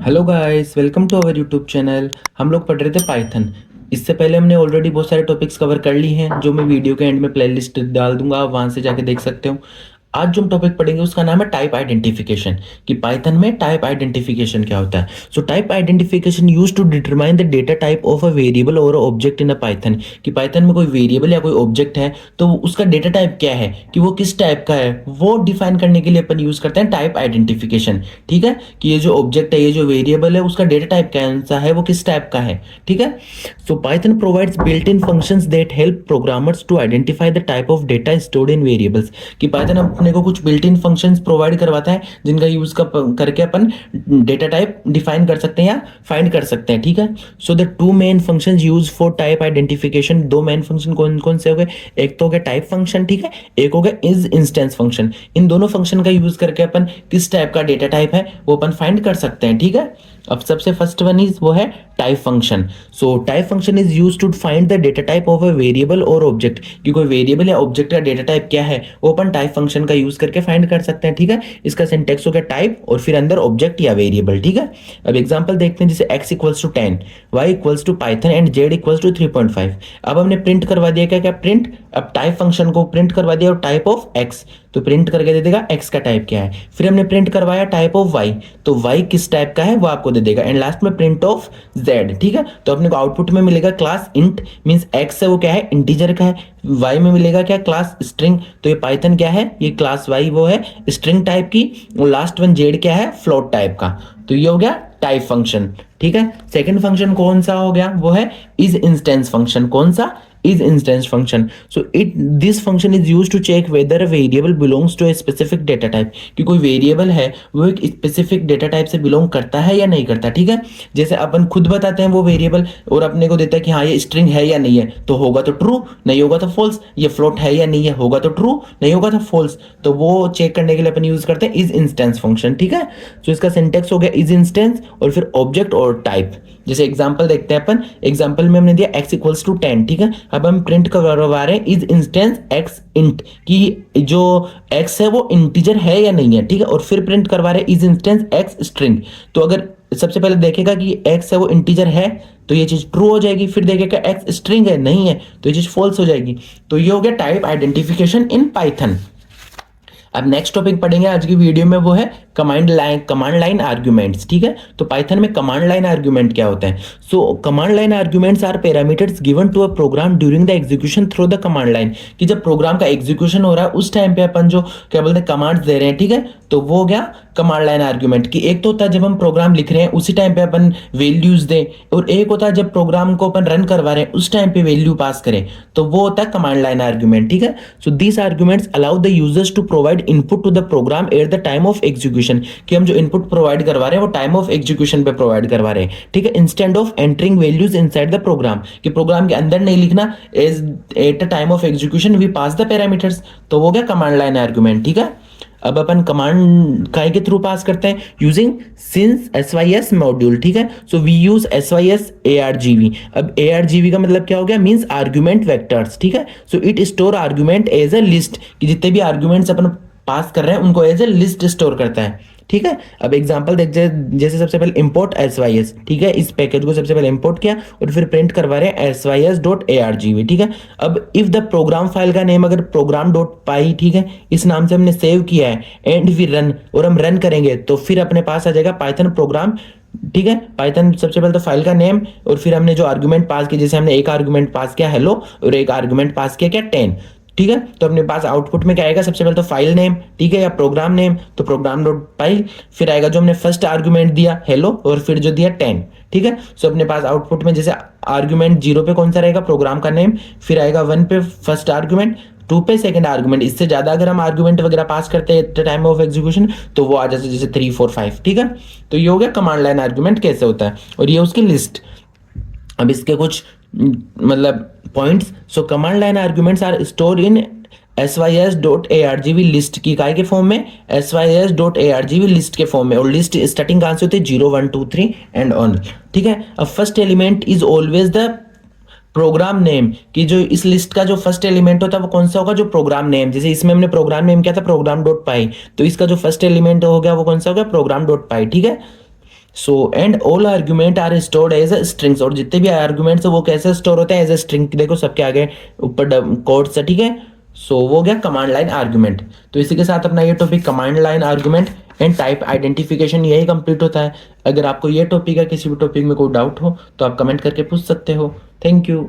Hello guys, welcome to our YouTube channel. हम लोग पढ़ रहे थे पाइथन। इससे पहले हमने ऑलरेडी बहुत सारे टॉपिक्स कवर कर ली हैं, जो मैं वीडियो के एंड में प्लेलिस्ट डाल दूंगा, आप वहां से जाके देख सकते हो। आज जो हम टॉपिक पढ़ेंगे उसका नाम है टाइप आइडेंटिफिकेशन, कि पाइथन में टाइप आइडेंटिफिकेशन क्या होता है। So type identification use to determine the data type of a variable और ऑब्जेक्ट इन अ पाइथन, कि पाइथन में कोई वेरिएबल या कोई ऑब्जेक्ट है तो उसका डेटा टाइप क्या है, कि वो किस टाइप का है, वो डिफाइन करने के लिए अपन यूज करते हैं टाइप आइडेंटिफिकेशन। ठीक है, कि ये जो ऑब्जेक्ट है, ये जो वेरिएबल है, उसका डेटा टाइप कैसा है, वो किस टाइप का है। ठीक है, so Python provides built in functions that help programmers to identify the type of data stored in variables, कि पाइथन अपने को कुछ बिल्ट इन फंक्शंस प्रोवाइड करवाता है जिनका यूज करके अपन डेटा टाइप डिफाइन कर सकते हैं या फाइंड कर सकते हैं। ठीक है, so the two main functions use for type identification, दो मेन फंक्शन कौन कौन से हो गए, एक तो हो गया टाइप फंक्शन, ठीक है, एक हो गया इज इंस्टेंस फंक्शन। इन दोनों फंक्शन का यूज करके अपन किस टाइप का डेटा टाइप है वो अपन फाइंड कर सकते हैं। ठीक है, अब सबसे फर्स्ट वन इज वो है type function. So type function is used to find the data type of a variable और ऑब्जेक्ट, कि कोई वेरिएबल या ऑब्जेक्ट का डेटा टाइप क्या है वो अपन टाइप फंक्शन का यूज करके फाइंड कर सकते हैं। ठीक है, इसका सिंटेक्स हो गया टाइप और फिर अंदर ऑब्जेक्ट या वेरिएबल। ठीक है, अब एग्जांपल देखते हैं, जैसे x equals to 10, y equals to Python and z equals to 3.5। अब हमने प्रिंट करवा दिया क्या क्या प्रिंट, अब टाइप फंक्शन को प्रिंट करवा दिया और टाइप ऑफ x, तो प्रिंट करके दे देगा x का टाइप क्या है। फिर हमने प्रिंट करवाया टाइप ऑफ y, तो y किस टाइप का है वो आपको दे देगा। एंड लास्ट में प्रिंट ऑफ z। ठीक है, तो अपने को आउटपुट में मिलेगा क्लास इंट, मींस x है वो क्या है, इंटीजर का है। y में मिलेगा क्या, क्लास स्ट्रिंग, तो ये पाइथन क्या है, ये क्लास y वो है स्ट्रिंग टाइप की। और लास्ट वन z क्या है, फ्लोट टाइप का। तो ये हो गया टाइप फंक्शन। ठीक है, सेकंड फंक्शन कौन सा हो गया, वो है इज इंस्टेंस फंक्शन। कौन सा, is instance function. So this function is used to check whether a variable belongs to a specific data type, कि कोई वेरिएबल है वो एक स्पेसिफिक डेटा टाइप से बिलोंग करता है या नहीं करता। ठीक है, जैसे अपन खुद बताते हैं वो वेरिएबल और अपने को देता है कि हाँ ये स्ट्रिंग है या नहीं है, तो होगा तो ट्रू, नहीं होगा तो फॉल्स। ये फ्लोट है या नहीं है, होगा तो ट्रू, नहीं होगा तो फॉल्स। तो वो चेक करने के लिए अपन यूज करते हैं इज इंस्टेंस फंक्शन। ठीक है, तो इसका सिंटेक्स हो गया इज इंस्टेंस और फिर ऑब्जेक्ट और टाइप। जैसे एग्जांपल देखते हैं अपन, एग्जांपल में हमने दिया x इक्वल्स टू 10। ठीक है, अब हम प्रिंट करवा रहे हैं इज इंस्टेंस x इंट, कि जो x है वो इंटीजर है या नहीं है। ठीक है, और फिर प्रिंट करवा रहे हैं इज इंस्टेंस x स्ट्रिंग। तो अगर सबसे पहले देखेगा कि x है वो इंटीजर है तो ये चीज ट्रू हो जाएगी, फिर देखेगा x स्ट्रिंग है नहीं है तो ये चीज फॉल्स हो जाएगी। तो ये हो गया टाइप आइडेंटिफिकेशन इन पाइथन। अब नेक्स्ट टॉपिक पढ़ेंगे आज की वीडियो में, वो है कमांड लाइन आर्गुमेंट्स। ठीक है, तो पाइथन में कमांड लाइन आर्गुमेंट क्या होता है। So command line arguments are parameters given to a program during the execution through the command line, कि जब प्रोग्राम का एग्जीक्यूशन हो रहा है उस टाइम पे अपन जो क्या बोलते हैं कमांड्स दे रहे हैं। ठीक है, तो वो हो गया कमांड लाइन आर्गुमेंट। कि एक तो होता है जब हम प्रोग्राम लिख रहे हैं उसी टाइम पे अपन वैल्यूज दें, और एक होता है जब प्रोग्राम को अपन रन करवा रहे हैं उस टाइम पे वैल्यू पास करें, तो वो होता है कमांड लाइन आर्गुमेंट। ठीक है, so this arguments allow the users to provide input to the program at the time of execution, कि हम जो इनपुट प्रोवाइड करवा रहे हैं वो टाइम ऑफ एग्जीक्यूशन पे प्रोवाइड करवा रहे हैं। ठीक है, instead of entering values inside the program, कि प्रोग्राम के अंदर नहीं लिखना, at the time of execution we pass the parameters. तो वो गया कमांड लाइन आर्गुमेंट। ठीक है, अब अपन कमांड काय के थ्रू पास करते हैं, यूजिंग सिंस SYS मॉड्यूल। ठीक है, so we use SYS ARGV। अब ARGV का मतलब क्या हो गया, मींस आर्गुमेंट वेक्टर्स। ठीक है, so it store argument as a list, कि जितने भी आर्गुमेंट्स अपन पास कर रहे हैं उनको एज ए लिस्ट स्टोर करता है। ठीक है, अब एग्जांपल देख, जैसे सबसे पहले इंपोर्ट SYS। ठीक है, इस पैकेज को सबसे पहले इंपोर्ट किया और फिर प्रिंट करवा रहे हैं SYS.ARGV। ठीक है, अब इफ द प्रोग्राम फाइल का नेम अगर program.py, ठीक है, इस नाम से हमने सेव किया है, एंड वी रन, और हम रन करेंगे तो फिर अपने पास आ जाएगा पाइथन प्रोग्राम। ठीक है, पाइथन सबसे पहले तो फाइल का नेम और फिर हमने जो आर्गुमेंट पास किया, जैसे हमने एक आर्गुमेंट पास किया हेलो और एक आर्गुमेंट पास किया क्या 10। ठीक है, तो अपने पास आउटपुट में क्या आएगा, सबसे पहले तो फाइल नेम, ठीक है, या प्रोग्राम नेम, तो प्रोग्राम डॉट पाई, फिर आएगा जो हमने फर्स्ट आर्गुमेंट दिया हेलो और फिर जो दिया 10। ठीक है, सो अपने पास आउटपुट में जैसे आर्गुमेंट 0 पे कौन सा रहेगा, प्रोग्राम का नेम, फिर आएगा 1 पे फर्स्ट आर्गुमेंट, 2 पे सेकंड आर्गुमेंट। इससे ज्यादा अगर हम आर्गुमेंट वगैरह पास करते हैं eight the time of execution तो वो आ जाता है जैसे 3 4 5। ठीक है, तो ये हो गया कमांड लाइन आर्गुमेंट कैसे होता है, और ये उसकी लिस्ट। अब इसके कुछ मतलब points. So command line arguments are store in SYS.ARGV list, की काय के फॉर्म में, SYS.ARGV लिस्ट के फॉर्म में, और लिस्ट स्टार्टिंग कहां से होती है 0 1 2 3 एंड ऑन। ठीक है, अब first element is always the program name, कि जो इस लिस्ट का जो फर्स्ट एलिमेंट होता है वो कौन सा होगा, जो प्रोग्राम नेम। जैसे इसमें हमने प्रोग्राम नेम क्या था, प्रोग्राम.py, तो इसका जो फर्स्ट एलिमेंट हो गया वो कौन सा हो गया, प्रोग्राम.py। ठीक है, so and all argument are stored as strings, और जितने भी आर्ग्यूमेंट्स वो कैसे स्टोर होते हैं एज ए स्ट्रिंग, देखो सबके आगे ऊपर कोड्स है, ठीक है। सो वो हो गया कमांड लाइन आर्ग्यूमेंट। तो इसी के साथ अपना ये topic command line argument and type identification यही कंप्लीट होता है। अगर आपको ये टॉपिक है, किसी भी टॉपिक में कोई डाउट हो तो आप कमेंट करके पूछ सकते हो। Thank you.